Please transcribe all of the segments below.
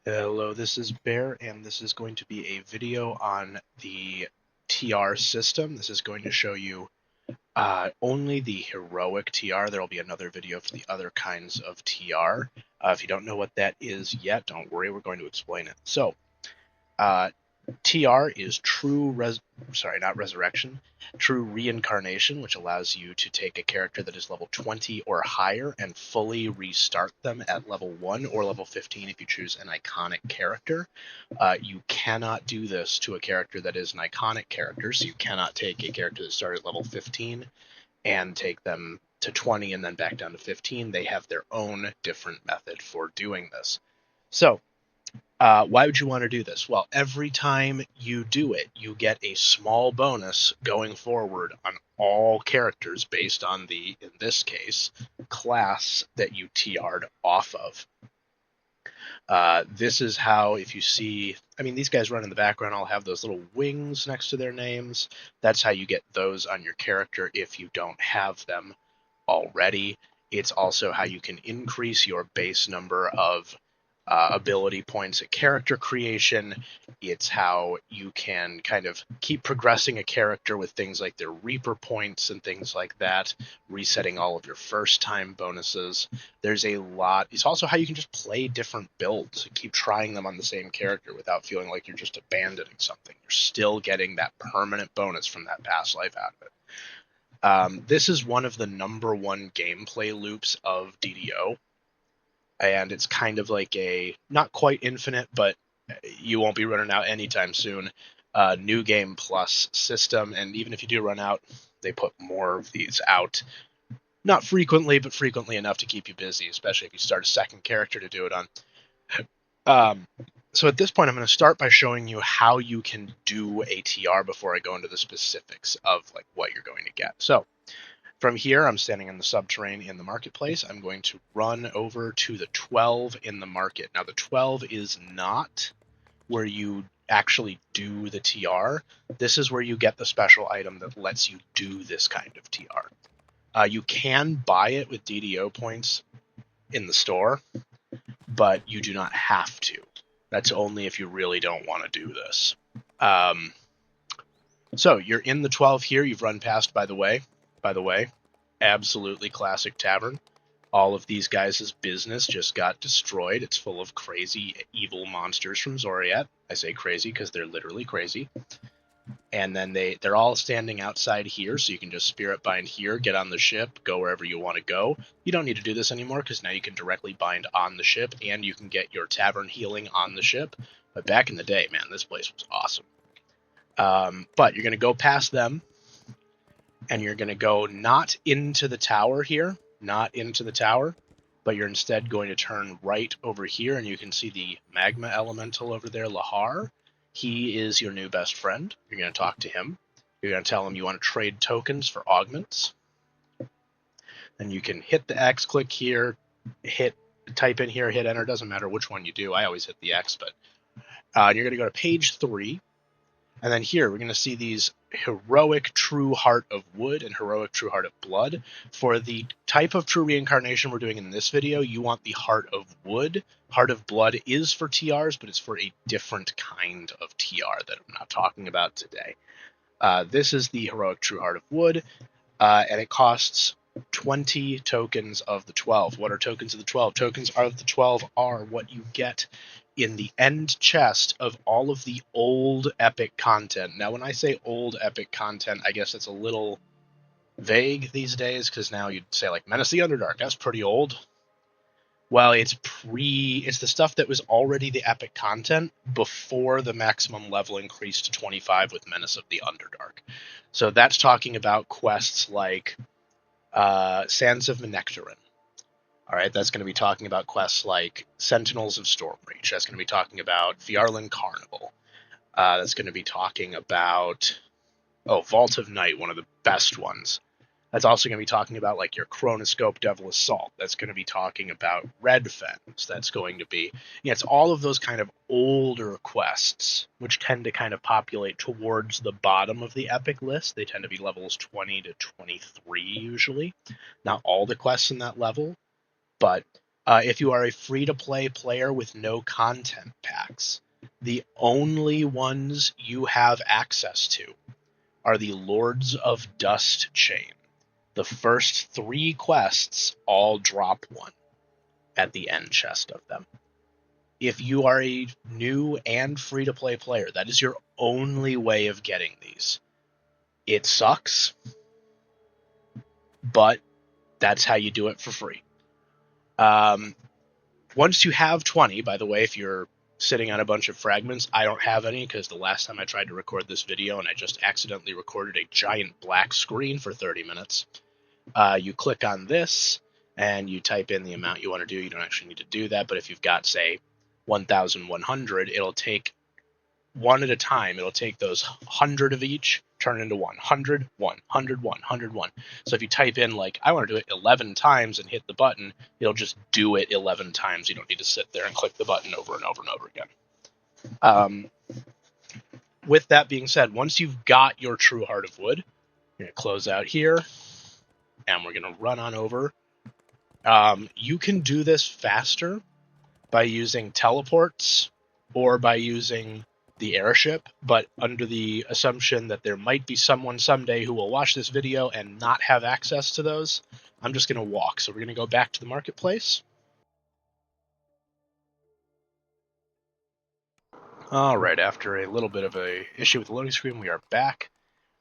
Hello, this is Bear, and this is going to be a video on the TR system. This is going to show you only the heroic TR. There will be another video for the other kinds of TR. If you don't know what that is yet, don't worry, we're going to explain it. So, uh, TR is not resurrection, true reincarnation, which allows you to take a character that is level 20 or higher and fully restart them at level 1 or level 15 if you choose an iconic character. You cannot do this to a character that is an iconic character, so you cannot take a character that started at level 15 and take them to 20 and then back down to 15. They have their own different method for doing this. So, why would you want to do this? Well, every time you do it, you get a small bonus going forward on all characters based on the, in this case, class that you TR'd off of. This is how, if you see, these guys run in the background all have those little wings next to their names. That's how you get those on your character if you don't have them already. It's also how you can increase your base number of ability points at character creation. It's how you can kind of keep progressing a character with things like their Reaper points and things like that, resetting all of your first time bonuses. There's a lot. It's also how you can just play different builds and keep trying them on the same character without feeling like you're just abandoning something. You're still getting that permanent bonus from that past life out of it. This is one of the number one gameplay loops of DDO, and it's kind of like a not quite infinite, but you won't be running out anytime soon. New game plus system, and even if you do run out, they put more of these out. Not frequently, but frequently enough to keep you busy, especially if you start a second character to do it on. So at this point, I'm going to start by showing you how you can do a TR before I go into the specifics of like what you're going to get. So from here, I'm standing in the subterranean in the marketplace. I'm going to run over to the 12 in the market. Now, the 12 is not where you actually do the TR. This is where you get the special item that lets you do this kind of TR. You can buy it with DDO points in the store, but you do not have to. That's only if you really don't want to do this. So you're in the 12 here. You've run past, by the way, absolutely classic tavern. All of these guys' business just got destroyed. It's full of crazy, evil monsters from Zoriat. I say crazy because they're literally crazy. And then they're all standing outside here, so you can just spirit bind here, get on the ship, go wherever you want to go. You don't need to do this anymore because now you can directly bind on the ship, and you can get your tavern healing on the ship. But back in the day, man, this place was awesome. But you're going to go past them, and you're going to go not into the tower here, but you're instead going to turn right over here, and you can see the magma elemental over there, Lahar. He is your new best friend. You're going to talk to him. You're going to tell him you want to trade tokens for augments. Then you can hit the X, click here, type in here, hit enter. Doesn't matter which one you do. I always hit the X, but you're going to go to page 3. And then here, we're going to see these heroic true heart of wood and heroic true heart of blood. For the type of true reincarnation we're doing in this video, you want the heart of wood. Heart of blood is for TRs, but it's for a different kind of TR that I'm not talking about today. This is the heroic true heart of wood, and it costs 20 tokens of the 12. What are tokens of the 12? Tokens of the 12 are what you get in the end chest of all of the old epic content. Now, when I say old epic content, I guess it's a little vague these days, because now you'd say like Menace the Underdark, that's pretty old. Well, it's the stuff that was already the epic content before the maximum level increased to 25 with Menace of the Underdark. So that's talking about quests like Sands of Manectarin. All right, that's going to be talking about quests like Sentinels of Stormreach. That's going to be talking about Fjarlin Carnival. That's going to be talking about, Vault of Night, one of the best ones. That's also going to be talking about like your Chronoscope Devil Assault. That's going to be talking about Red Fens. That's going to be, it's all of those kind of older quests, which tend to kind of populate towards the bottom of the epic list. They tend to be levels 20 to 23 usually. Not all the quests in that level, but If you are a free-to-play player with no content packs, the only ones you have access to are the Lords of Dust chain. The first 3 quests all drop one at the end chest of them. If you are a new and free-to-play player, that is your only way of getting these. It sucks, but that's how you do it for free. Once you have 20, by the way, if you're sitting on a bunch of fragments, I don't have any because the last time I tried to record this video and I just accidentally recorded a giant black screen for 30 minutes, you click on this and you type in the amount you want to do. You don't actually need to do that, but if you've got, say, 1,100, it'll take one at a time. It'll take those 100 of each, turn into 100, 100, 100. So if you type in, like, I want to do it 11 times and hit the button, it'll just do it 11 times. You don't need to sit there and click the button over and over and over again. With that being said, once you've got your true Heart of Wood, you're going to close out here, and we're going to run on over. You can do this faster by using teleports or by using the airship, but under the assumption that there might be someone someday who will watch this video and not have access to those, I'm just going to walk. So we're going to go back to the marketplace. All right, after a little bit of a issue with the loading screen, we are back,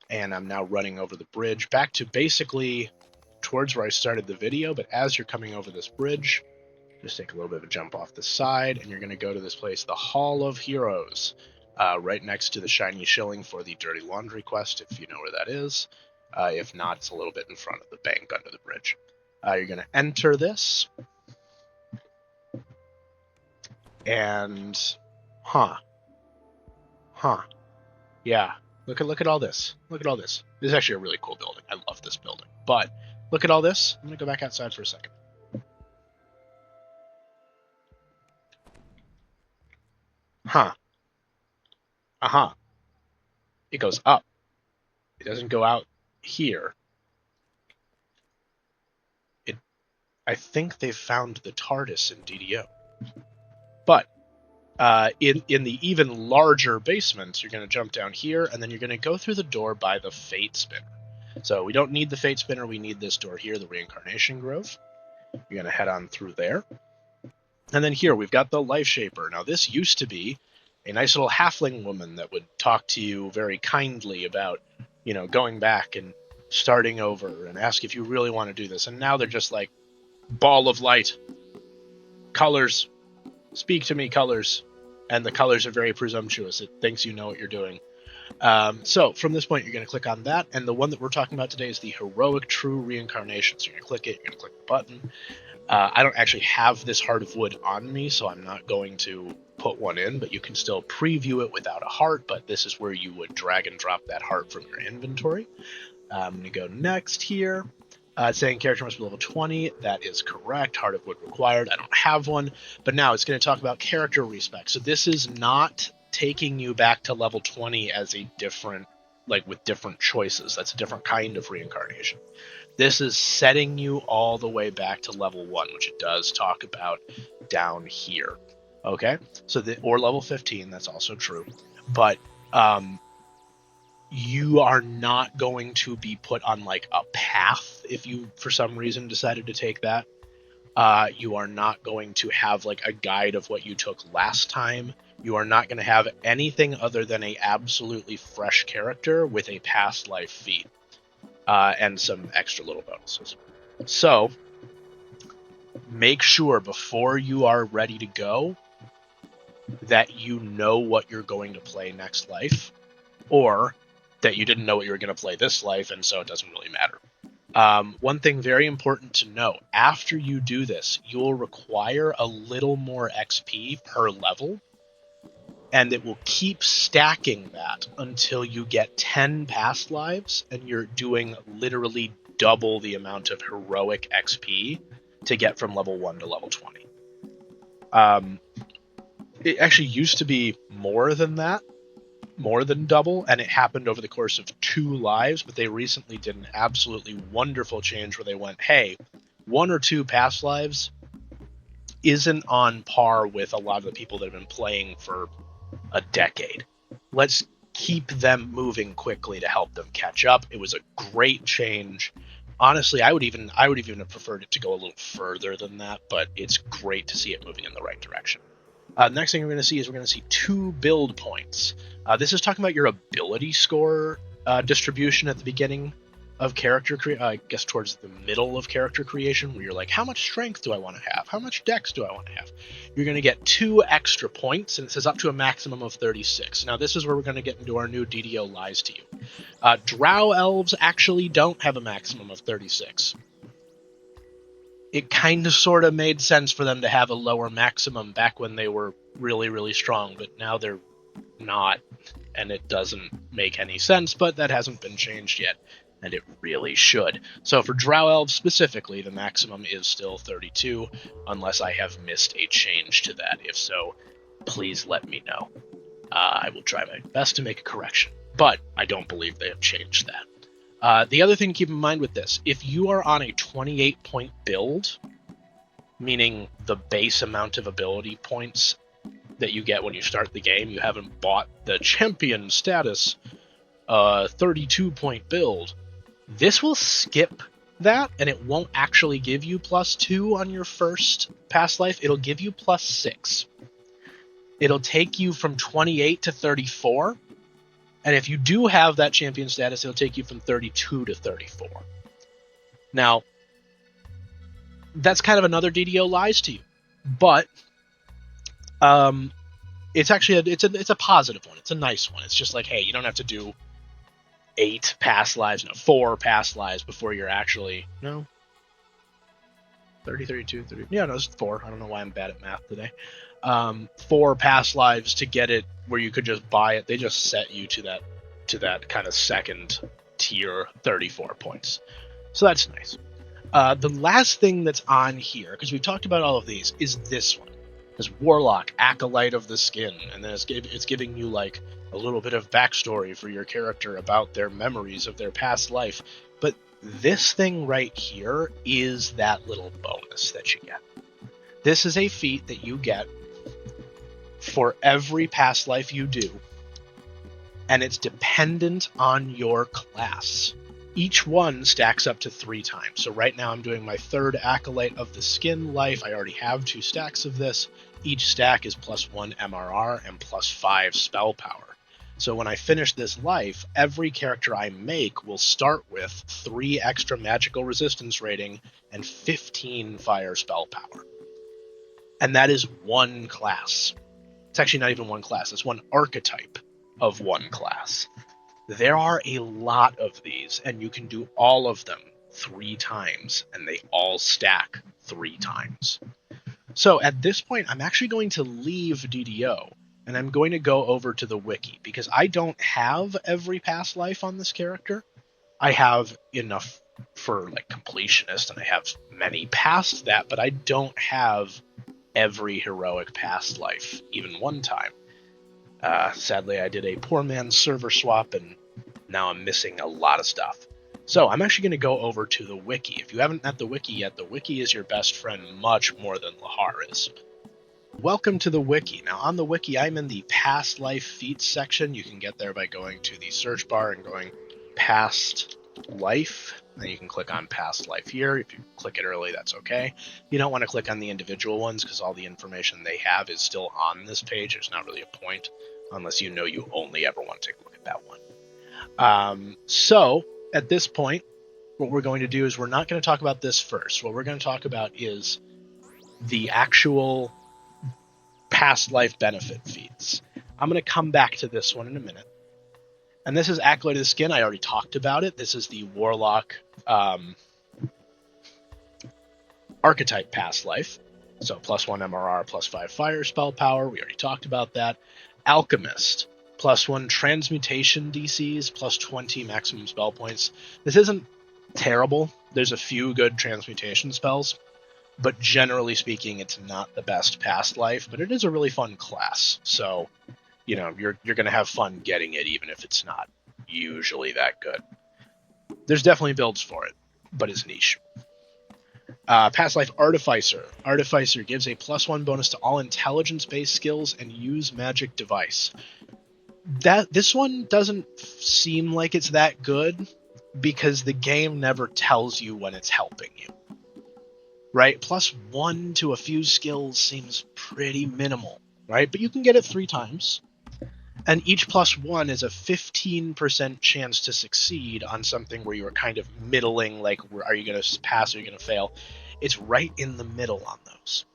and I'm now running over the bridge back to basically towards where I started the video. But as you're coming over this bridge, just take a little bit of a jump off the side, and you're going to go to this place, the Hall of Heroes, right next to the Shiny Shilling for the Dirty Laundry quest, if you know where that is. If not, it's a little bit in front of the bank under the bridge. You're going to enter this, and yeah, look at all this. Look at all this. This is actually a really cool building. I love this building. But look at all this. I'm going to go back outside for a second. It goes up. It doesn't go out here. I think they've found the TARDIS in DDO. But in the even larger basement, you're going to jump down here, and then you're going to go through the door by the Fate Spinner. So we don't need the Fate Spinner. We need this door here, the Reincarnation Grove. You're going to head on through there. And then here, we've got the Life Shaper. Now, this used to be a nice little halfling woman that would talk to you very kindly about, going back and starting over and ask if you really want to do this. And now they're just like, ball of light, colors, speak to me, colors. And the colors are very presumptuous. It thinks you know what you're doing. So from this point, you're going to click on that. And the one that we're talking about today is the Heroic True Reincarnation. So you're going to click it. You're going to click the button. I don't actually have this Heart of Wood on me, so I'm not going to put one in, but you can still preview it without a heart, but this is where you would drag and drop that heart from your inventory. I'm going to go next here. It's saying character must be level 20. That is correct. Heart of Wood required. I don't have one, but now it's going to talk about character respec. So this is not taking you back to level 20 as a different, with different choices. That's a different kind of reincarnation. This is setting you all the way back to level 1, which it does talk about down here. Okay? Or level 15, that's also true. But you are not going to be put on a path if you for some reason decided to take that. You are not going to have a guide of what you took last time. You are not going to have anything other than a absolutely fresh character with a past life feat. And some extra little bonuses. So, make sure before you are ready to go that you know what you're going to play next life, or that you didn't know what you were going to play this life, and so it doesn't really matter. One thing very important to know, after you do this, you'll require a little more XP per level, and it will keep stacking that until you get 10 past lives, and you're doing literally double the amount of heroic XP to get from level 1 to level 20. It actually used to be more than that, more than double, and it happened over the course of 2 lives, but they recently did an absolutely wonderful change where they went, hey, 1 or 2 past lives, isn't on par with a lot of the people that have been playing for a decade. Let's keep them moving quickly to help them catch up. It was a great change. Honestly, I would even have preferred it to go a little further than that, but it's great to see it moving in the right direction. Next thing we're going to see is we're going to see 2 build points. This is talking about your ability score distribution at the beginning of character I guess towards the middle of character creation, where you're like, how much strength do I want to have? How much dex do I want to have? You're going to get 2 extra points, and it says up to a maximum of 36. Now, this is where we're going to get into our new DDO lies to you. Drow elves actually don't have a maximum of 36. It kind of sort of made sense for them to have a lower maximum back when they were really, really strong, but now they're not, and it doesn't make any sense, but that hasn't been changed yet, and it really should. So for Drow elves specifically, the maximum is still 32, unless I have missed a change to that. If so, please let me know. I will try my best to make a correction, but I don't believe they have changed that. The other thing to keep in mind with this, if you are on a 28-point build, meaning the base amount of ability points that you get when you start the game, you haven't bought the champion status 32-point build, this will skip that, and it won't actually give you +2 on your first past life. It'll give you +6. It'll take you from 28 to 34. And if you do have that champion status, it'll take you from 32 to 34. Now, that's kind of another DDO lies to you, but it's actually it's a positive one. It's a nice one. It's just like, hey, you don't have to do 8 past lives, 4 past lives before you're actually 30, 32, 30. Yeah, no, it's 4. I don't know why I'm bad at math today. 4 past lives to get it where you could just buy it. They just set you to that kind of second tier 34 points. So that's nice. The last thing that's on here, because we've talked about all of these, is this one. This Warlock, Acolyte of the Skin, and then it's giving you like a little bit of backstory for your character about their memories of their past life. But this thing right here is that little bonus that you get. This is a feat that you get for every past life you do, and it's dependent on your class. Each one stacks up to 3 times. So right now I'm doing my 3rd Acolyte of the Skin life. I already have 2 stacks of this. Each stack is +1 MRR and +5 spell power. So when I finish this life, every character I make will start with 3 extra magical resistance rating and 15 fire spell power. And that is 1 class. It's actually not even 1 class. It's 1 archetype of 1 class. There are a lot of these, and you can do all of them 3 times, and they all stack 3 times. So at this point, I'm actually going to leave DDO, and I'm going to go over to the wiki, because I don't have every past life on this character. I have enough for like completionist, and I have many past that, but I don't have every heroic past life, even 1 time. Sadly, I did a poor man's server swap, and now I'm missing a lot of stuff. So I'm actually going to go over to the wiki. If you haven't met the wiki yet, the wiki is your best friend much more than Lahar is. Welcome to the wiki. Now on the wiki, I'm in the past life feats section. You can get there by going to the search bar and going past life. Then you can click on past life here. If you click it early, that's okay. You don't want to click on the individual ones because all the information they have is still on this page. There's not really a point unless you know you only ever want to take a look at that one. So at this point, what we're going to do is we're not going to talk about this first. What we're going to talk about is the actual past life benefit feats. I'm going to come back to this one in a minute. And this is Acolyte of the Skin. I already talked about it. This is the Warlock archetype past life. So +1 MRR, +5 fire spell power. We already talked about that. Alchemist, +1 transmutation DCs, +20 maximum spell points. This isn't terrible. There's a few good transmutation spells, but generally speaking, it's not the best past life, but it is a really fun class. So, you know, you're going to have fun getting it, even if it's not usually that good. There's definitely builds for it, but it's niche. Past Life Artificer. Artificer gives a +1 bonus to all intelligence-based skills and use magic device. This one doesn't seem like it's that good because the game never tells you when it's helping you. Right? +1 to a few skills seems pretty minimal, right? But you can get it 3 times. And each +1 is a 15% chance to succeed on something where you're kind of middling, like, are you going to pass or are you going to fail? It's right in the middle on those.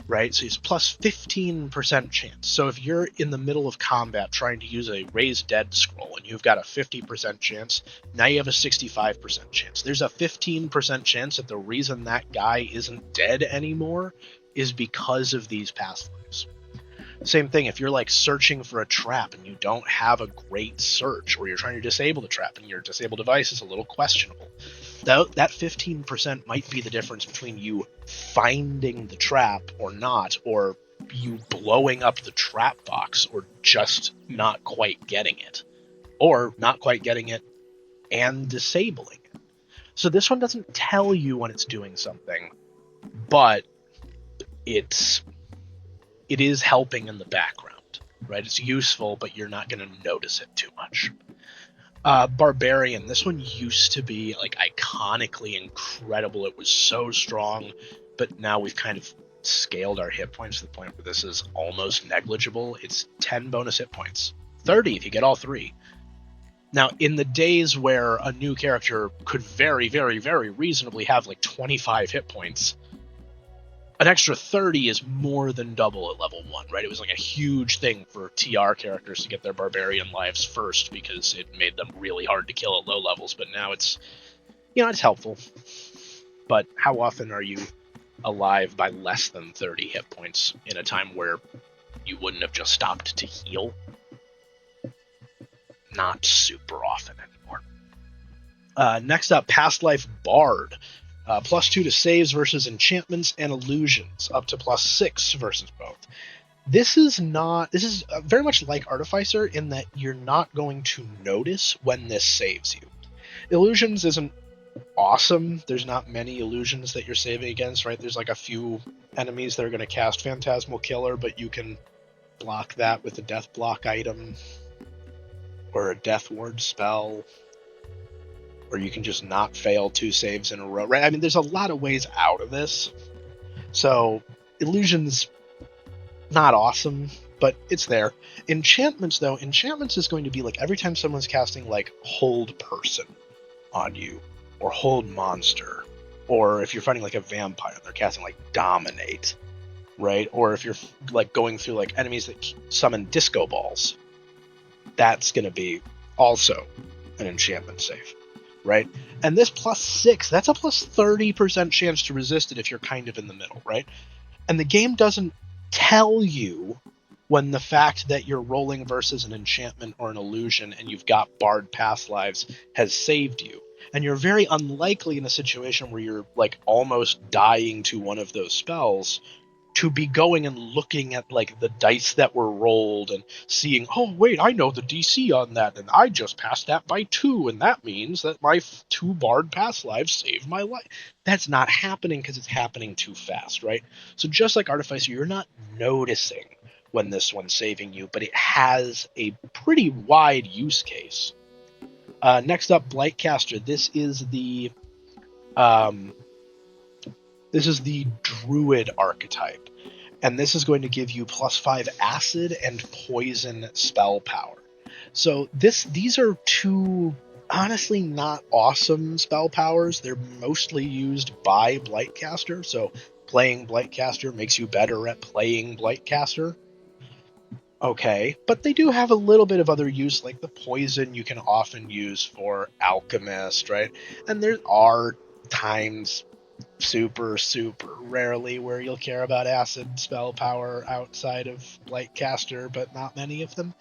Right? So it's +15% chance. So if you're in the middle of combat trying to use a raise dead scroll and you've got a 50% chance, now you have a 65% chance. There's a 15% chance that the reason that guy isn't dead anymore is because of these past lives. Same thing, if you're like searching for a trap and you don't have a great search, or you're trying to disable the trap and your disable device is a little questionable, that 15% might be the difference between you finding the trap or not, or you blowing up the trap box, or just not quite getting it, or not quite getting it and disabling it. So this one doesn't tell you when it's doing something, but it is helping in the background, right? It's useful, but you're not going to notice it too much. Barbarian. This one used to be like iconically incredible. It was so strong, but now we've kind of scaled our hit points to the point where this is almost negligible. It's 10 bonus hit points. 30 if you get all 3. Now, in the days where a new character could very, very, very reasonably have like 25 hit points, an extra 30 is more than double at level 1, right? It was like a huge thing for TR characters to get their barbarian lives first because it made them really hard to kill at low levels, but now it's, it's helpful. But how often are you alive by less than 30 hit points in a time where you wouldn't have just stopped to heal? Not super often anymore. Next up, Past Life Bard. +2 to saves versus enchantments and illusions, up to +6 versus both. This is very much like Artificer in that you're not going to notice when this saves you. Illusions isn't awesome. There's not many illusions that you're saving against, right? There's like a few enemies that are going to cast Phantasmal Killer, but you can block that with a death block item or a death ward spell. Or you can just not fail 2 saves in a row, right? I mean, there's a lot of ways out of this. So, illusions, not awesome, but it's there. Enchantments, though, enchantments is going to be like every time someone's casting, like, Hold Person on you, or Hold Monster, or if you're fighting, like, a vampire, they're casting, like, Dominate, right? Or if you're, like, going through, like, enemies that summon Disco Balls, that's going to be also an enchantment save. Right? And this +6, that's a +30% chance to resist it if you're kind of in the middle, right? And the game doesn't tell you when the fact that you're rolling versus an enchantment or an illusion and you've got Bard past lives has saved you. And you're very unlikely in a situation where you're like almost dying to one of those spells to be going and looking at like the dice that were rolled and seeing, oh wait, I know the DC on that and I just passed that by 2 and that means that my 2 Bard past lives saved my life. That's not happening because it's happening too fast, right? So just like Artificer, you're not noticing when this one's saving you, but it has a pretty wide use case. Next up, Blightcaster. This is the Druid archetype, and this is going to give you +5 acid and poison spell power. So these are 2 honestly not awesome spell powers. They're mostly used by Blightcaster, so playing Blightcaster makes you better at playing Blightcaster. Okay, but they do have a little bit of other use, like the poison you can often use for Alchemist, right? And there are times, super rarely, where you'll care about acid spell power outside of Blightcaster, but not many of them.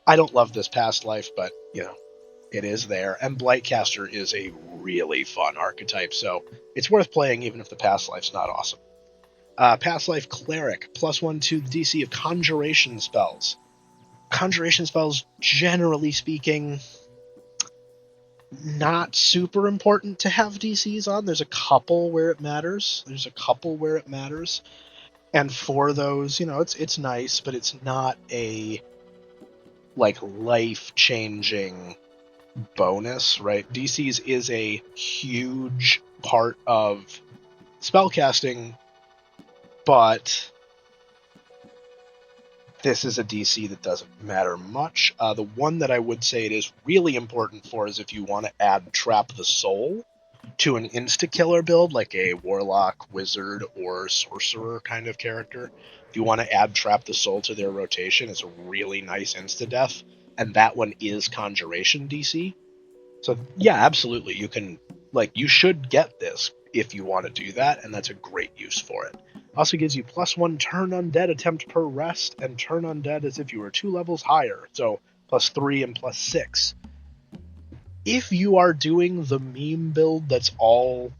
I don't love this past life, but, it is there. And Blightcaster is a really fun archetype, so it's worth playing even if the past life's not awesome. Past life Cleric, +1 to the DC of Conjuration spells. Conjuration spells, generally speaking, not super important to have DCs on. There's a couple where it matters. And for those, it's nice, but it's not a like life-changing bonus, right? DCs is a huge part of spellcasting, but this is a DC that doesn't matter much. The one that I would say it is really important for is if you want to add Trap the Soul to an insta-killer build, like a Warlock, Wizard, or Sorcerer kind of character. If you want to add Trap the Soul to their rotation, it's a really nice insta-death, and that one is Conjuration DC. So yeah, absolutely, you should get this if you want to do that, and that's a great use for it. Also gives you +1 turn undead attempt per rest, and turn undead as if you were 2 levels higher, so +3 and +6. If you are doing the meme build that's all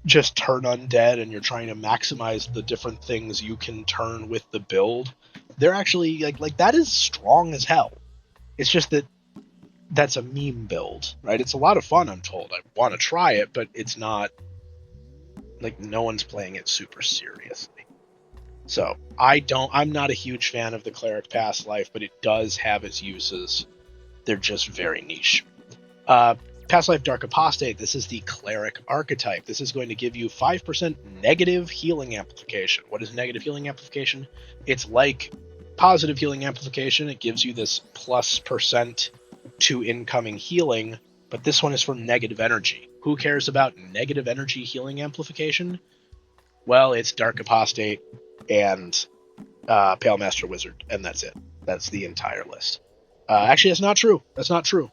just turn undead and you're trying to maximize the different things you can turn with the build, they're actually like that is strong as hell. It's just that that's a meme build, right? It's a lot of fun, I'm told. I want to try it, but it's not like no one's playing it super seriously. So I'm not a huge fan of the Cleric Past Life, but it does have its uses. They're just very niche. Past Life Dark Apostate, this is the Cleric archetype. This is going to give you 5% negative healing amplification. What is negative healing amplification? It's like positive healing amplification. It gives you this +% to incoming healing, but this one is for negative energy. Who cares about negative energy healing amplification? Well, it's Dark Apostate and Pale Master Wizard, and that's it. That's the entire list. Actually, that's not true.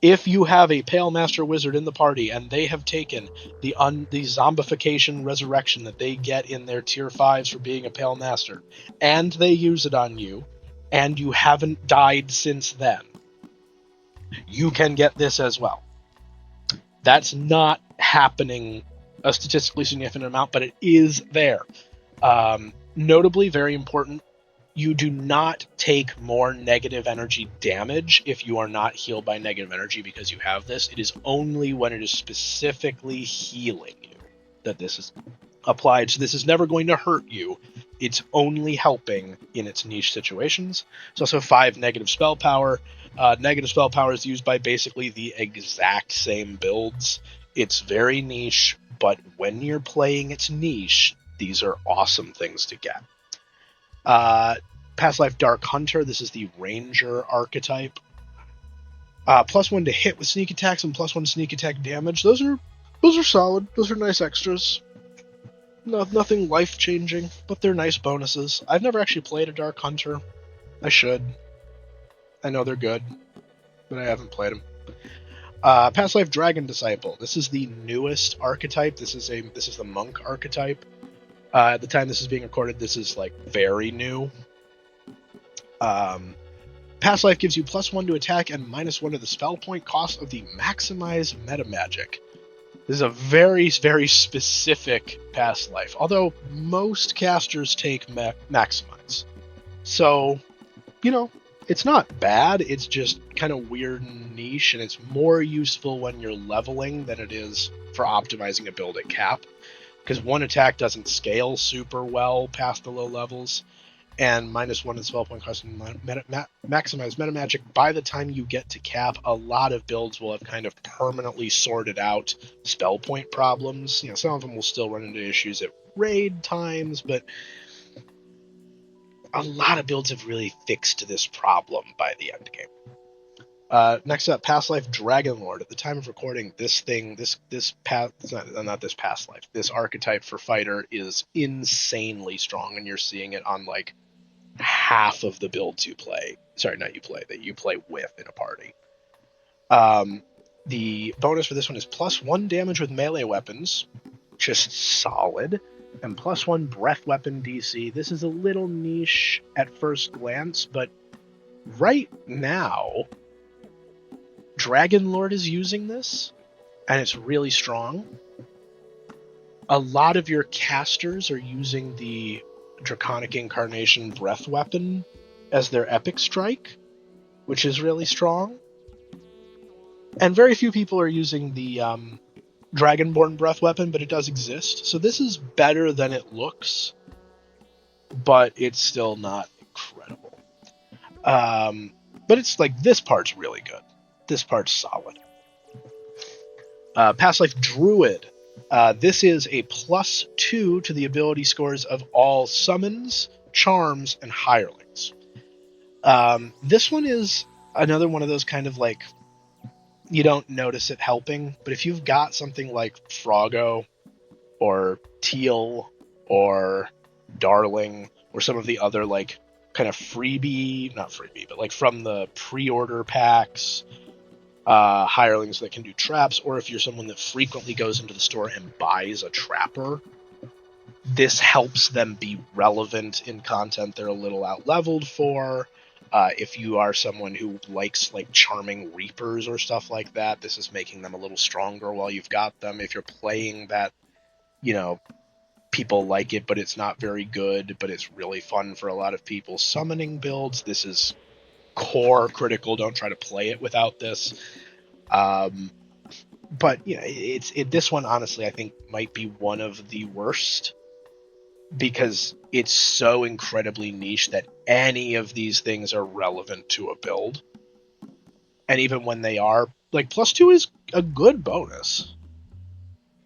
If you have a Pale Master Wizard in the party and they have taken the zombification resurrection that they get in their tier 5s for being a Pale Master, and they use it on you, and you haven't died since then, you can get this as well. That's not happening a statistically significant amount, but it is there. Notably, very important, you do not take more negative energy damage if you are not healed by negative energy because you have this. It is only when it is specifically healing you that this is applied. So this is never going to hurt you. It's only helping in its niche situations. It's also 5 negative spell power. Negative spell power is used by basically the exact same builds. It's very niche, but when you're playing its niche, these are awesome things to get. Past Life Dark Hunter, this is the Ranger archetype. +1 to hit with sneak attacks and +1 sneak attack damage. Those are solid. Those are nice extras. Nothing life-changing, but they're nice bonuses. I've never actually played a Dark Hunter. I should. I know they're good, but I haven't played them. Past Life Dragon Disciple. This is the newest archetype. This is the monk archetype. At the time this is being recorded, this is like very new. Past Life gives you +1 to attack and -1 to the spell point cost of the Maximize Meta Magic. This is a very, very specific Past Life, although most casters take Maximize. So, it's not bad, it's just kind of weird and niche, and it's more useful when you're leveling than it is for optimizing a build at cap, because one attack doesn't scale super well past the low levels, and -1 in spell point cost and maximize meta magic. By the time you get to cap, a lot of builds will have kind of permanently sorted out spell point problems. Some of them will still run into issues at raid times, but a lot of builds have really fixed this problem by the end game. Next up, Past Life Dragonlord. At the time of recording, this archetype for fighter is insanely strong, and you're seeing it on like half of the builds you play. That you play with in a party. The bonus for this one is +1 damage with melee weapons, just solid, and +1 breath weapon DC. This is a little niche at first glance, but right now, Dragonlord is using this, and it's really strong. A lot of your casters are using the Draconic Incarnation breath weapon as their epic strike, which is really strong. And very few people are using the Dragonborn Breath weapon, but it does exist. So this is better than it looks, but it's still not incredible. But it's like, this part's really good. This part's solid. Past Life Druid. This is a +2 to the ability scores of all summons, charms, and hirelings. This one is another one of those kind of like, you don't notice it helping, but if you've got something like Froggo or Teal or Darling or some of the other like kind of not freebie, but like from the pre-order packs, hirelings that can do traps, or if you're someone that frequently goes into the store and buys a trapper, this helps them be relevant in content they're a little out-leveled for. If you are someone who likes like charming reapers or stuff like that, this is making them a little stronger while you've got them. If you're playing that, people like it, but it's not very good, but it's really fun for a lot of people. Summoning builds, this is core critical. Don't try to play it without this. But this one, honestly, I think might be one of the worst, because it's so incredibly niche that any of these things are relevant to a build. And even when they are, like, +2 is a good bonus.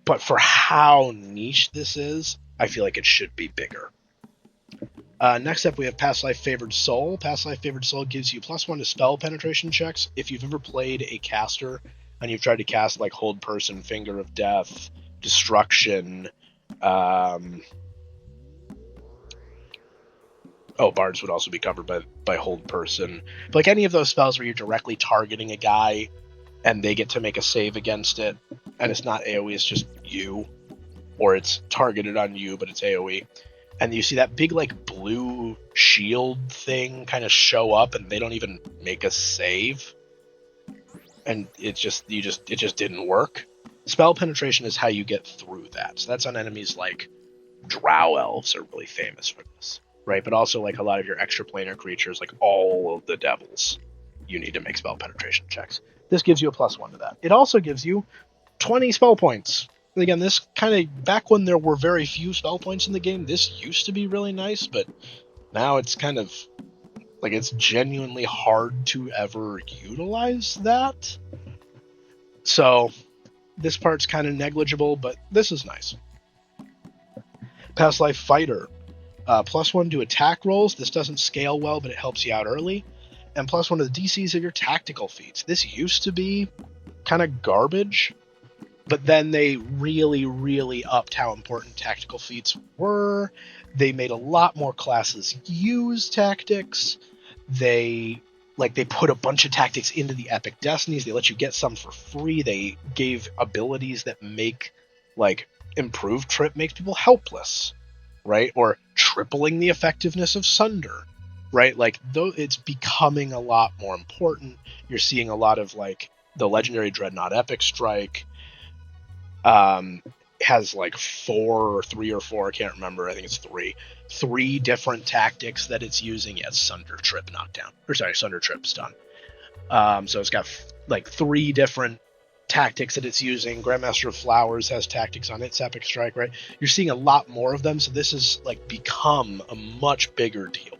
But for how niche this is, I feel like it should be bigger. Next up, we have Past Life Favored Soul. Past Life Favored Soul gives you +1 to spell penetration checks. If you've ever played a caster and you've tried to cast like Hold Person, Finger of Death, Destruction, Bards would also be covered by Hold Person. But like any of those spells where you're directly targeting a guy and they get to make a save against it, and it's not AoE, it's just you, or it's targeted on you, but it's AoE. And you see that big like blue shield thing kind of show up, and they don't even make a save, and it just didn't work. Spell penetration is how you get through that. So that's on enemies like Drow Elves are really famous for this, right? But also like a lot of your extraplanar creatures, like all of the devils, you need to make spell penetration checks. This gives you a +1 to that. It also gives you 20 spell points. And again, this kind of, back when there were very few spell points in the game, this used to be really nice, but now it's kind of like, it's genuinely hard to ever utilize that. So this part's kind of negligible, but this is nice. Past Life Fighter. +1 to attack rolls. This doesn't scale well, but it helps you out early. And +1 to the DCs of your tactical feats. This used to be kind of garbage, but then they really, really upped how important tactical feats were. They made a lot more classes use tactics. They put a bunch of tactics into the Epic Destinies. They let you get some for free. They gave abilities that make, like, improved Trip makes people helpless, right? Or tripling the effectiveness of Sunder, right? Like, though it's becoming a lot more important. You're seeing a lot of, like, the legendary Dreadnought Epic Strike has like 3 or 4, I can't remember, I think it's 3 different tactics that it's using. Yeah, it's Sunder, Trip, Knockdown, or sorry, Sunder, Trip, Stun. So it's got like 3 different tactics that it's using. Grandmaster of Flowers has tactics on its Epic Strike, right? You're seeing a lot more of them, so this has like become a much bigger deal.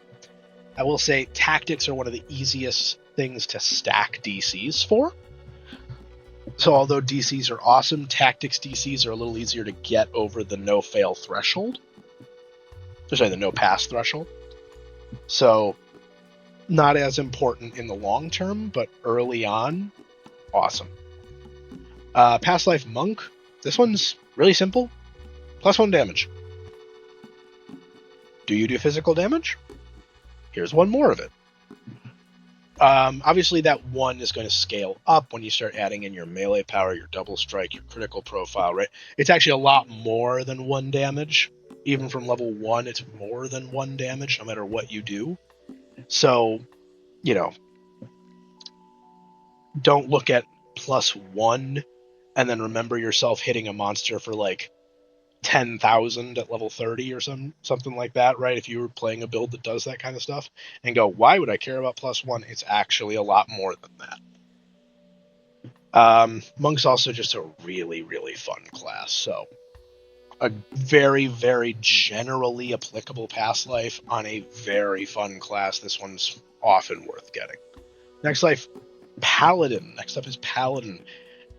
I will say tactics are one of the easiest things to stack DCs for. So although DCs are awesome, tactics DCs are a little easier to get over the no-fail threshold. Sorry, the no-pass threshold. So not as important in the long term, but early on, awesome. Past Life Monk. This one's really simple. +1 damage. Do you do physical damage? Here's one more of it. Obviously, that 1 is going to scale up when you start adding in your melee power, your double strike, your critical profile, right? It's actually a lot more than 1 damage. Even from level 1, it's more than 1 damage, no matter what you do. So, don't look at +1 and then remember yourself hitting a monster for like 10,000 at level 30 or something like that, right? If you were playing a build that does that kind of stuff, and go, why would I care about +1? It's actually a lot more than that. Monk's also just a really, really fun class. So a very, very generally applicable past life on a very fun class. This one's often worth getting. Next life, Paladin. Next up is Paladin.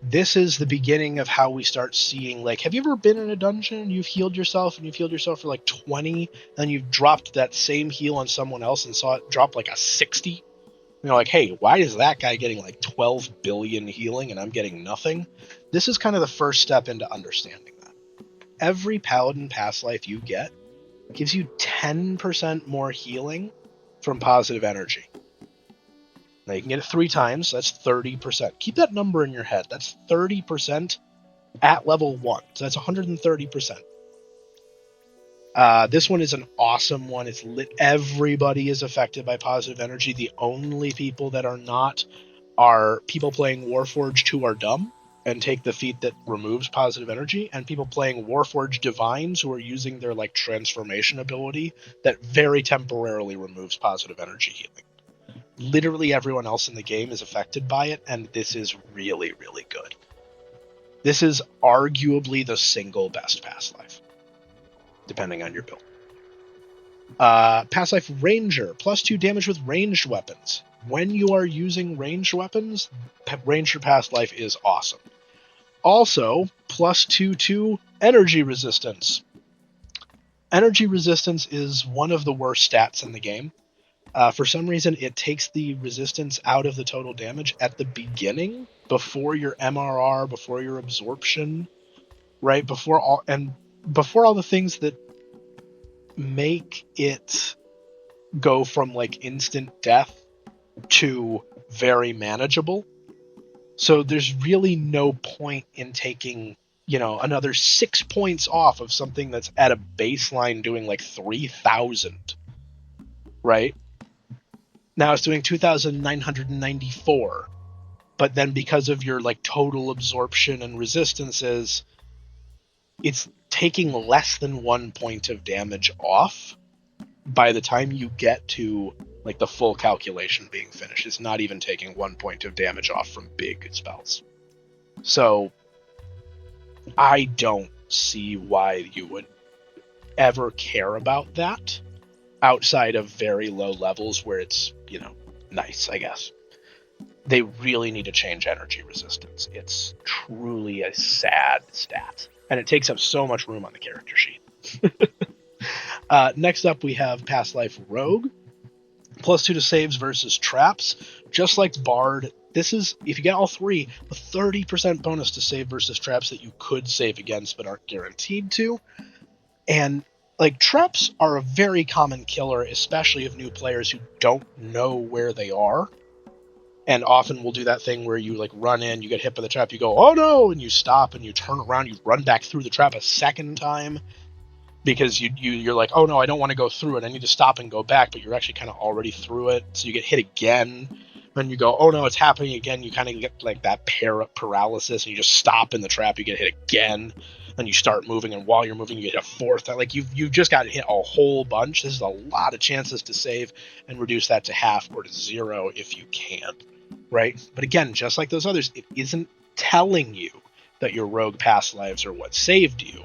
This is the beginning of how we start seeing, like, have you ever been in a dungeon and you've healed yourself and you've healed yourself for like 20 and you've dropped that same heal on someone else and saw it drop like a 60? You know, like, hey, why is that guy getting like 12 billion healing and I'm getting nothing? This is kind of the first step into understanding that. Every Paladin past life you get gives you 10% more healing from positive energy. Now, you can get it 3 times. That's 30%. Keep that number in your head. That's 30% at level 1. So that's 130%. This one is an awesome one. It's lit. Everybody is affected by positive energy. The only people that are not are people playing Warforged who are dumb and take the feat that removes positive energy, and people playing Warforged Divines who are using their like transformation ability that very temporarily removes positive energy healing. Literally everyone else in the game is affected by it, and this is really, really good. This is arguably the single best past life, depending on your build. Past life Ranger, +2 damage with ranged weapons. When you are using ranged weapons, Ranger past life is awesome. Also, +2 to energy resistance. Energy resistance is one of the worst stats in the game. For some reason, it takes the resistance out of the total damage at the beginning, before your MRR, before your absorption, right? Before all the things that make it go from like instant death to very manageable. So there's really no point in taking, another 6 points off of something that's at a baseline doing like 3,000, right? Now it's doing 2,994, but then because of your like total absorption and resistances, it's taking less than 1 point of damage off by the time you get to like the full calculation being finished. It's not even taking 1 point of damage off from big spells. So I don't see why you would ever care about that outside of very low levels where it's, nice, I guess. They really need to change energy resistance. It's truly a sad stat. And it takes up so much room on the character sheet. Next up, we have Past Life Rogue. +2 to saves versus traps. Just like Bard, this is, if you get all 3, a 30% bonus to save versus traps that you could save against but aren't guaranteed to. And like, traps are a very common killer, especially of new players who don't know where they are. And often will do that thing where you like run in, you get hit by the trap, you go, oh no, and you stop and you turn around, you run back through the trap a second time because you're like, oh no, I don't want to go through it, I need to stop and go back, but you're actually kind of already through it, so you get hit again. Then you go, oh no, it's happening again. You kind of get like that paralysis, and you just stop in the trap, you get hit again. Then you start moving, and while you're moving, you get a fourth. Like, you've just got hit a whole bunch. This is a lot of chances to save and reduce that to half or to 0 if you can, right? But again, just like those others, it isn't telling you that your rogue past lives are what saved you,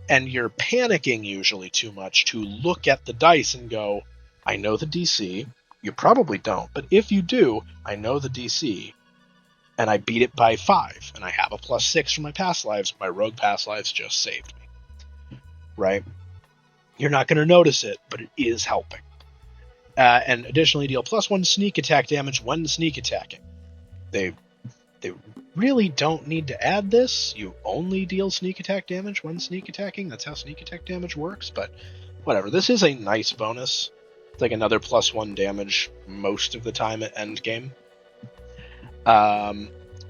and you're panicking usually too much to look at the dice and go, I know the DC. You probably don't, but if you do, I know the DC. And I beat it by 5, and I have a +6 for my past lives. My rogue past lives just saved me, right? You're not going to notice it, but it is helping. And additionally, deal +1 sneak attack damage when sneak attacking. They really don't need to add this. You only deal sneak attack damage when sneak attacking. That's how sneak attack damage works, but whatever. This is a nice bonus. It's like another +1 damage most of the time at end game.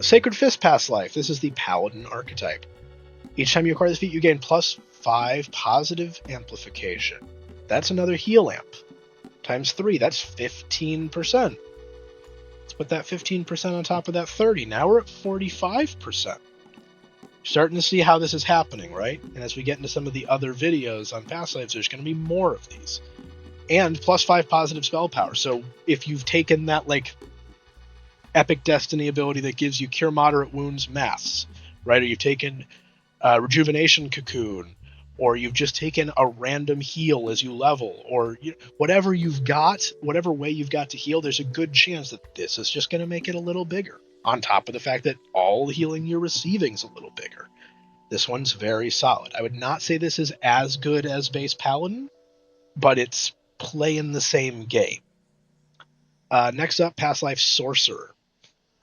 Sacred Fist past life. This is the Paladin archetype. Each time you acquire this feat, you gain +5 positive amplification. That's another heal amp. Times 3, that's 15%. Let's put that 15% on top of that 30. Now we're at 45%. Starting to see how this is happening, right? And as we get into some of the other videos on past lives, there's going to be more of these. And +5 positive spell power. So if you've taken that, like, Epic Destiny ability that gives you Cure Moderate Wounds Mass, right? Or you've taken Rejuvenation Cocoon, or you've just taken a random heal as you level, or whatever you've got, whatever way you've got to heal, there's a good chance that this is just going to make it a little bigger, on top of the fact that all the healing you're receiving is a little bigger. This one's very solid. I would not say this is as good as base Paladin, but it's playing the same game. Next up, Past Life Sorcerer.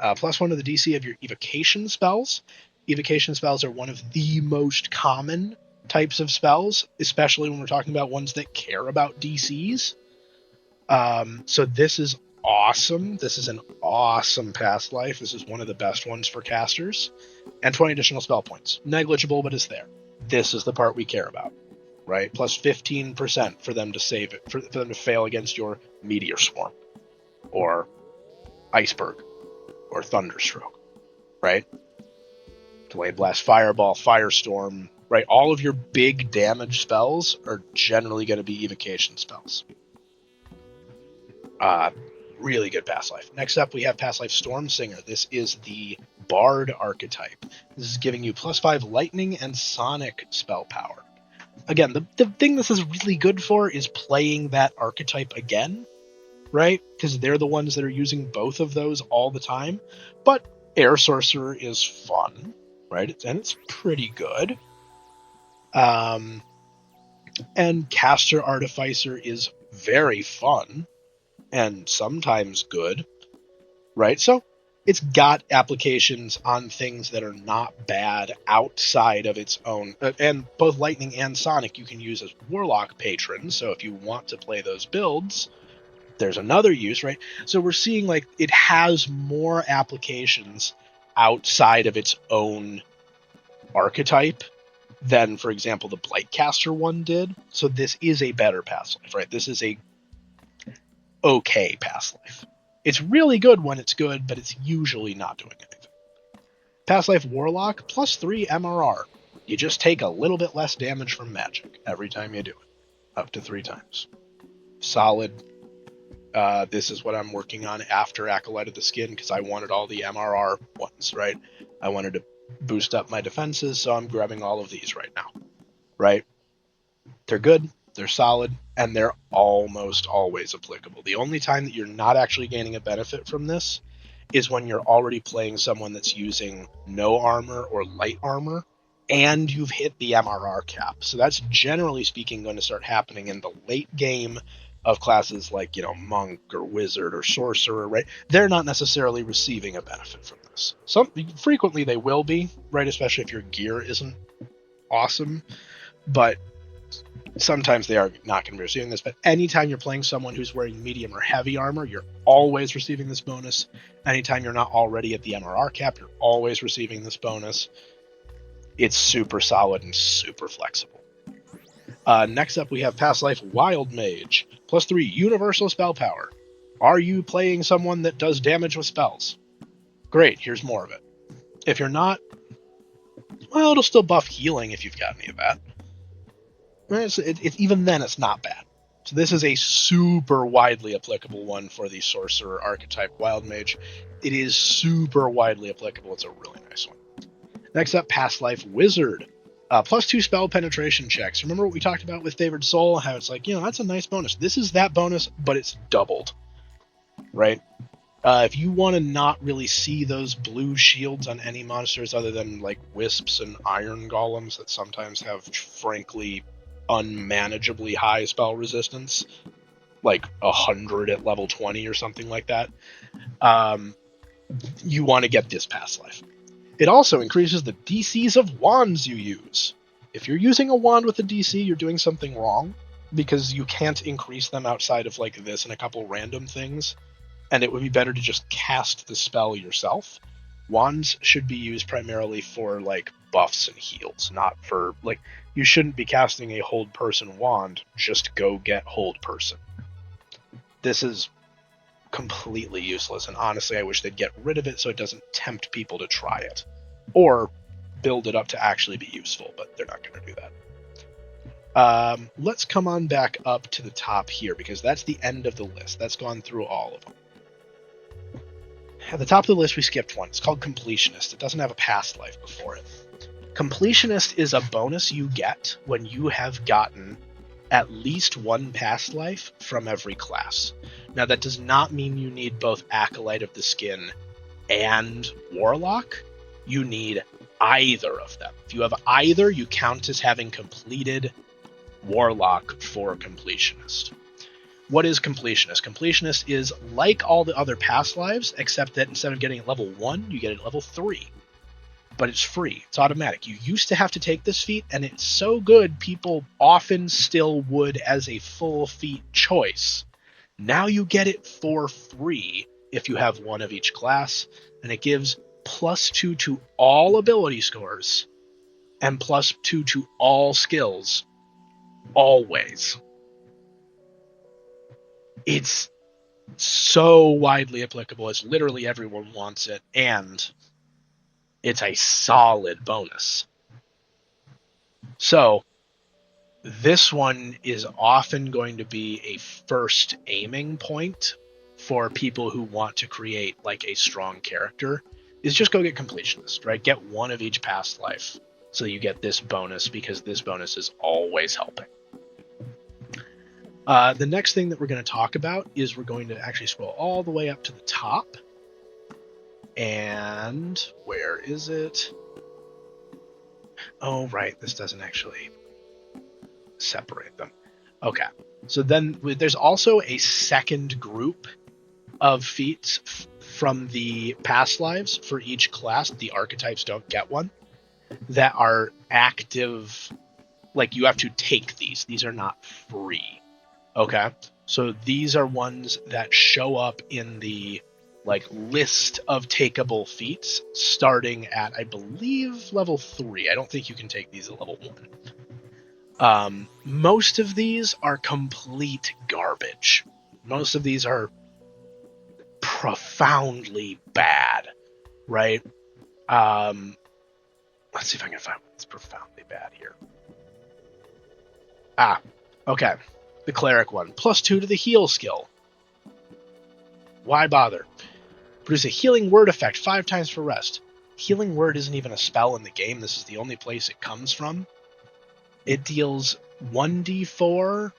+1 to the DC of your evocation spells. Evocation spells are one of the most common types of spells, especially when we're talking about ones that care about DCs. So this is awesome. This is an awesome Past Life. This is one of the best ones for casters. And 20 additional spell points. Negligible, but it's there. This is the part we care about, right? Plus 15% for them to save it, for them to fail against your Meteor Swarm, or Iceberg, or Thunderstroke, right? Delayed Blast, Fireball, Firestorm, right? All of your big damage spells are generally going to be evocation spells. Really good Past Life. Next up, we have Past Life Stormsinger. This is the Bard archetype. This is giving you +5 lightning and sonic spell power. Again, the thing this is really good for is playing that archetype again, right? Because they're the ones that are using both of those all the time. But Air Sorcerer is fun, right? And it's pretty good. And Caster Artificer is very fun and sometimes good, right? So it's got applications on things that are not bad outside of its own. And both Lightning and Sonic you can use as Warlock patrons. So if you want to play those builds, there's another use, right? So we're seeing like it has more applications outside of its own archetype than, for example, the Blightcaster one did. So this is a better Past Life, right? This is a okay Past Life. It's really good when it's good, but it's usually not doing anything. Past Life Warlock, +3 MRR. You just take a little bit less damage from magic every time you do it. Up to 3 times. Solid. This is what I'm working on after Acolyte of the Skin, because I wanted all the MRR ones, right? I wanted to boost up my defenses, so I'm grabbing all of these right now, right? They're good, they're solid, and they're almost always applicable. The only time that you're not actually gaining a benefit from this is when you're already playing someone that's using no armor or light armor, and you've hit the MRR cap. So that's generally speaking going to start happening in the late game of classes like, Monk or Wizard or Sorcerer, right? They're not necessarily receiving a benefit from this. Frequently they will be, right? Especially if your gear isn't awesome, but sometimes they are not going to be receiving this. But anytime you're playing someone who's wearing medium or heavy armor, you're always receiving this bonus. Anytime you're not already at the MRR cap, you're always receiving this bonus. It's super solid and super flexible. Next up, we have Past Life Wild Mage. +3 universal spell power. Are you playing someone that does damage with spells? Great, here's more of it. If you're not, well, it'll still buff healing if you've got any of that. Even then, it's not bad. So this is a super widely applicable one for the Sorcerer archetype Wild Mage. It is super widely applicable. It's a really nice one. Next up, Past Life Wizard. +2 spell penetration checks. Remember what we talked about with Favored Soul? How it's like, that's a nice bonus. This is that bonus, but it's doubled, right? If you want to not really see those blue shields on any monsters other than like Wisps and Iron Golems that sometimes have, frankly, unmanageably high spell resistance, like 100 at level 20 or something like that, you want to get this Past Life. It also increases the DCs of wands you use. If you're using a wand with a DC, you're doing something wrong, because you can't increase them outside of like this and a couple random things, and it would be better to just cast the spell yourself. Wands should be used primarily for like buffs and heals, not for like, you shouldn't be casting a hold person wand just go get hold person. This is completely useless, and honestly I wish they'd get rid of it so it doesn't tempt people to try it, or build it up to actually be useful, but they're not going to do that. Let's come on back up to the top here, because that's the end of the list. That's gone through all of them. At the top of the list, we skipped one. It's called Completionist. It doesn't have a past life before it. Completionist is a bonus you get when you have gotten at least one past life from every class. Now, that does not mean you need both Acolyte of the Skin and Warlock. You need either of them. If you have either, you count as having completed Warlock for Completionist. What is Completionist? Completionist is like all the other past lives, except that instead of getting it level 1, you get it level 3. But it's free. It's automatic. You used to have to take this feat, and it's so good, people often still would as a full feat choice. Now you get it for free if you have one of each class, and it gives +2 to all ability scores and +2 to all skills, always. It's so widely applicable. It's literally everyone wants it, and it's a solid bonus. So this one is often going to be a first aiming point for people who want to create like a strong character, is just go get Completionist, right? Get one of each past life so you get this bonus, because this bonus is always helping. The next thing that we're going to talk about is we're going to actually scroll all the way up to the top. And where is it? Oh, right. This doesn't actually separate them. Okay. So then there's also a second group of feats from the past lives for each class. The archetypes don't get one. That are active. Like, you have to take these. These are not free. Okay. So these are ones that show up in the like list of takeable feats starting at, I believe, level 3. I don't think you can take these at level 1. Most of these are complete garbage. Most of these are profoundly bad, right? Let's see if I can find one that's profoundly bad here. Okay. The Cleric one. +2 to the heal skill. Why bother? Produce a healing word effect 5 times for rest. Healing word isn't even a spell in the game. This is the only place it comes from. It deals 1d4.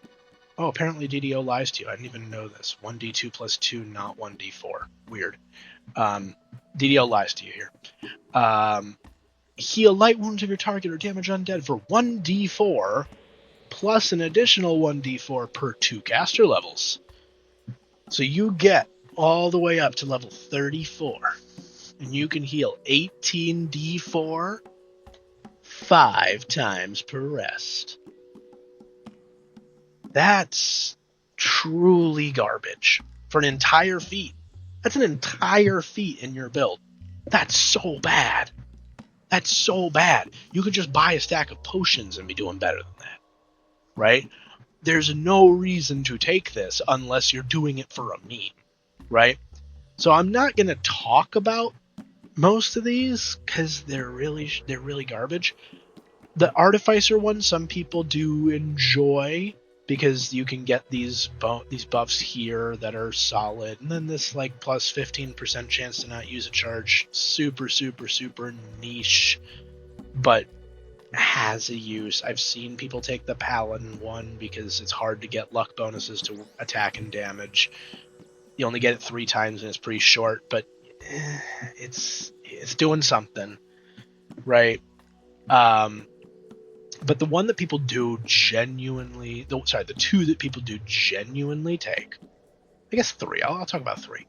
Oh, apparently DDO lies to you. I didn't even know this. 1d2 + 2, not 1d4. Weird. DDO lies to you here. Heal light wounds of your target or damage undead for 1d4 plus an additional 1d4 per 2 caster levels. So you get all the way up to level 34, and you can heal 18d4 5 times per rest. That's truly garbage for an entire feat. That's an entire feat in your build. That's so bad. That's so bad. You could just buy a stack of potions and be doing better than that, right? There's no reason to take this unless you're doing it for a meme, right? So I'm not going to talk about most of these because they're really garbage. The Artificer one, some people do enjoy because you can get these buffs here that are solid, and then this like plus 15% chance to not use a charge, super niche, but has a use. I've seen people take the Paladin one because it's hard to get luck bonuses to attack and damage. You only get it 3 times and it's pretty short, but it's doing something, right? But the one that people do genuinely, the 2 that people do genuinely take, I guess 3. I'll talk about 3.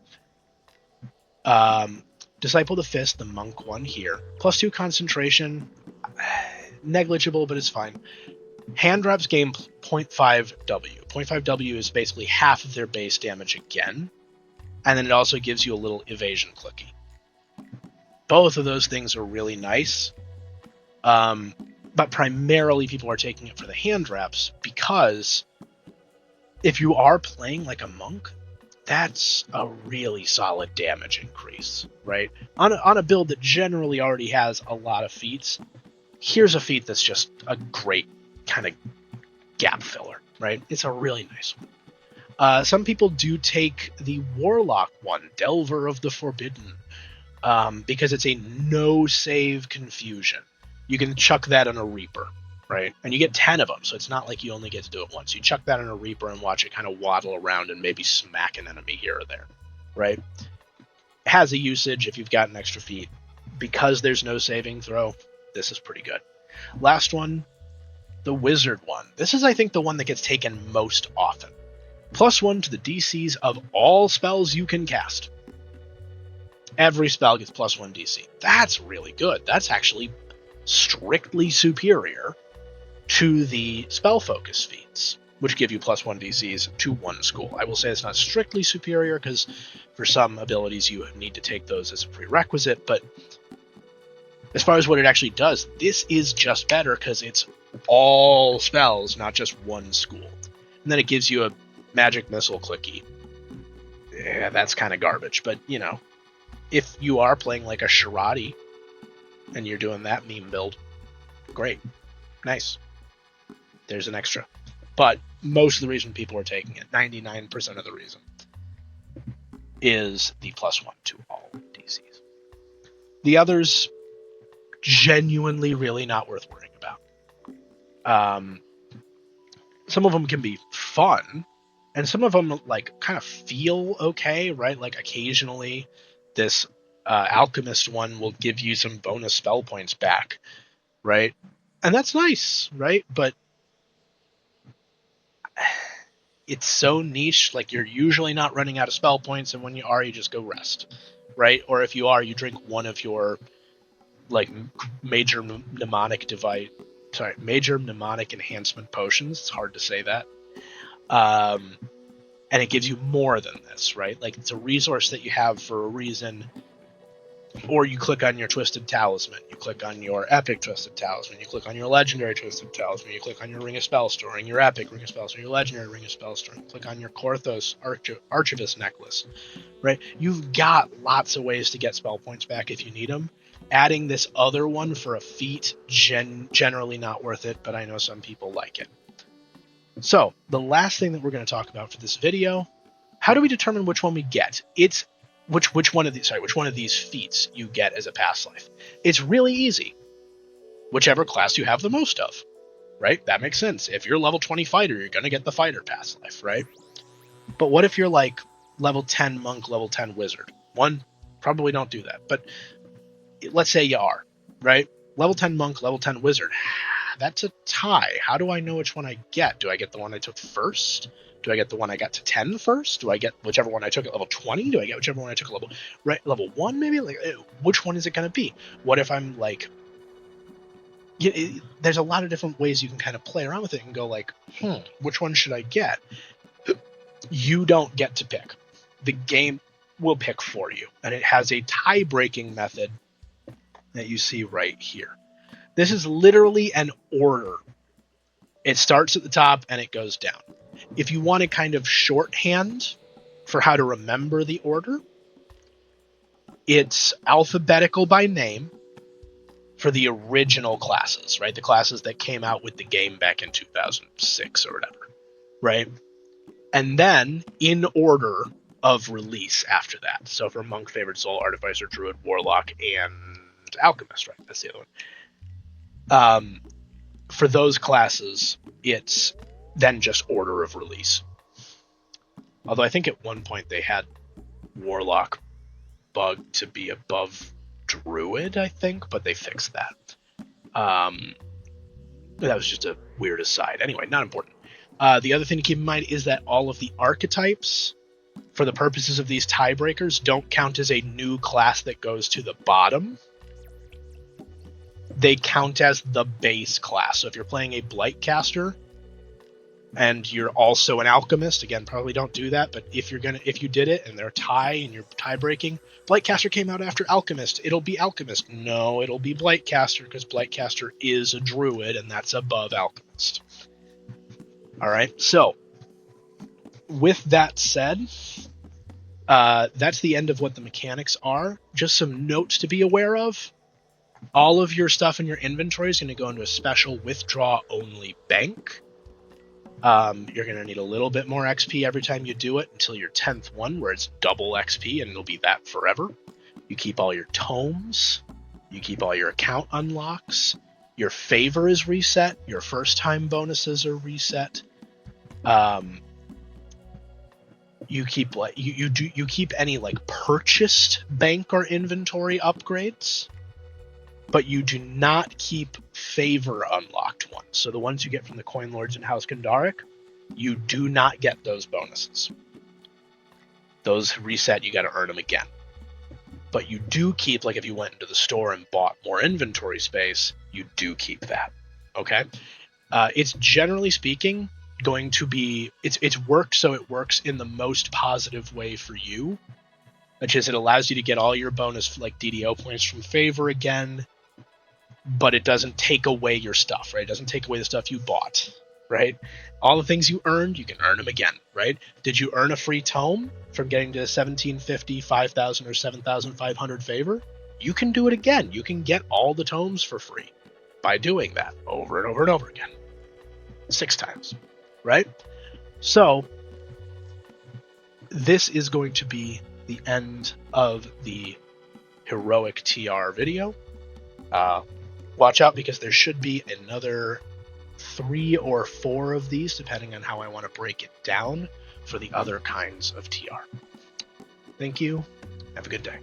Disciple the Fist, the monk one here, +2 concentration, negligible, but it's fine. Hand wraps gain 0.5 W. 0.5 W is basically half of their base damage again, and then it also gives you a little evasion clicky. Both of those things are really nice. But primarily people are taking it for the hand wraps because if you are playing like a monk, that's a really solid damage increase, right? On a build that generally already has a lot of feats, here's a feat that's just a great kind of gap filler, right? It's a really nice Some people do take the Warlock one, Delver of the Forbidden, because it's a no-save confusion. You can chuck that on a Reaper, right? And you get 10 of them, so it's not like you only get to do it once. You chuck that on a Reaper and watch it kind of waddle around and maybe smack an enemy here or there, right? It has a usage if you've got an extra feat. Because there's no saving throw, this is pretty good. Last one, the Wizard one. This is, I think, the one that gets taken most often. +1 to the DCs of all spells you can cast. Every spell gets +1 DC. That's really good. That's actually strictly superior to the spell focus feats, which give you +1 DCs to one school. I will say it's not strictly superior because for some abilities you need to take those as a prerequisite, but as far as what it actually does, this is just better because it's all spells, not just one school. And then it gives you a magic missile clicky. Yeah, that's kind of garbage, but you know, if you are playing like a Shirati and you're doing that meme build, great. Nice. There's an extra. But most of the reason people are taking it, 99% of the reason, is the +1 to all DCs. The others, genuinely really not worth worrying about. Some of them can be fun, and some of them like kind of feel okay, right? Like occasionally this Alchemist one will give you some bonus spell points back, right? And that's nice, right? But it's so niche, like you're usually not running out of spell points, and when you are, you just go rest, right? Or if you are, you drink one of your like major mnemonic enhancement potions. It's hard to say that. And it gives you more than this, right? Like it's a resource that you have for a reason. Or you click on your Twisted Talisman, you click on your Epic Twisted Talisman, you click on your Legendary Twisted Talisman, you click on your Ring of Spellstoring, your Epic Ring of Spellstoring, your Legendary Ring of Spellstoring, you click on your Korthos Archivist Necklace, right? You've got lots of ways to get spell points back if you need them. Adding this other one for a feat, generally not worth it, but I know some people like it. So, the last thing that we're going to talk about for this video, how do we determine which one we get? It's which one of these feats you get as a past life. It's really easy. Whichever class you have the most of, right? That makes sense. If you're level 20 fighter, you're going to get the fighter past life, right? But what if you're like level 10 monk, level 10 wizard? One, probably don't do that. But let's say you are, right? Level 10 monk, level 10 wizard. That's a tie. How do I know which one I get? Do I get the one I took first? Do I get the one I got to 10 first? Do I get whichever one I took at level 20? Do I get whichever one I took at level 1 maybe? Like, which one is it going to be? What if I'm like... there's a lot of different ways you can kind of play around with it and go like, which one should I get? You don't get to pick. The game will pick for you. And it has a tie-breaking method that you see right here. This is literally an order. It starts at the top and it goes down. If you want to kind of shorthand for how to remember the order, it's alphabetical by name for the original classes, right? The classes that came out with the game back in 2006 or whatever, right? And then in order of release after that. So for Monk, Favored Soul, Artificer, Druid, Warlock, and Alchemist, right? That's the other one. For those classes, it's then just order of release. Although I think at one point they had Warlock bugged to be above Druid, I think, but they fixed that. That was just a weird aside. Anyway, not important. The other thing to keep in mind is that all of the archetypes, for the purposes of these tiebreakers, don't count as a new class that goes to the bottom. They count as the base class. So if you're playing a Blightcaster and you're also an Alchemist, again, probably don't do that, but if you did it and they're tie and you're tie breaking, Blightcaster came out after Alchemist, it'll be Alchemist. No, it'll be Blightcaster because Blightcaster is a Druid and that's above Alchemist. All right. So with that said, that's the end of what the mechanics are. Just some notes to be aware of. All of your stuff in your inventory is going to go into a special withdraw only bank. You're going to need a little bit more XP every time you do it until your 10th one, where it's double XP, and it'll be that forever. You keep all your tomes. You keep all your account unlocks. Your favor is reset. Your first time bonuses are reset. You keep like you keep any like purchased bank or inventory upgrades, but you do not keep favor unlocked ones. So the ones you get from the Coin Lords in House Xen'Drik, you do not get those bonuses. Those reset, you got to earn them again. But you do keep, like if you went into the store and bought more inventory space, you do keep that. Okay? It's generally speaking going to be, it's worked so it works in the most positive way for you, which is it allows you to get all your bonus like DDO points from favor again, but it doesn't take away your stuff, right? It doesn't take away the stuff you bought, right? All the things you earned, you can earn them again, right? Did you earn a free tome from getting to 1750, 5000, or 7500 favor? You can do it again. You can get all the tomes for free by doing that over and over and over again. 6 times, right? So this is going to be the end of the heroic TR video. Watch out, because there should be another 3 or 4 of these, depending on how I want to break it down for the other kinds of TR. Thank you. Have a good day.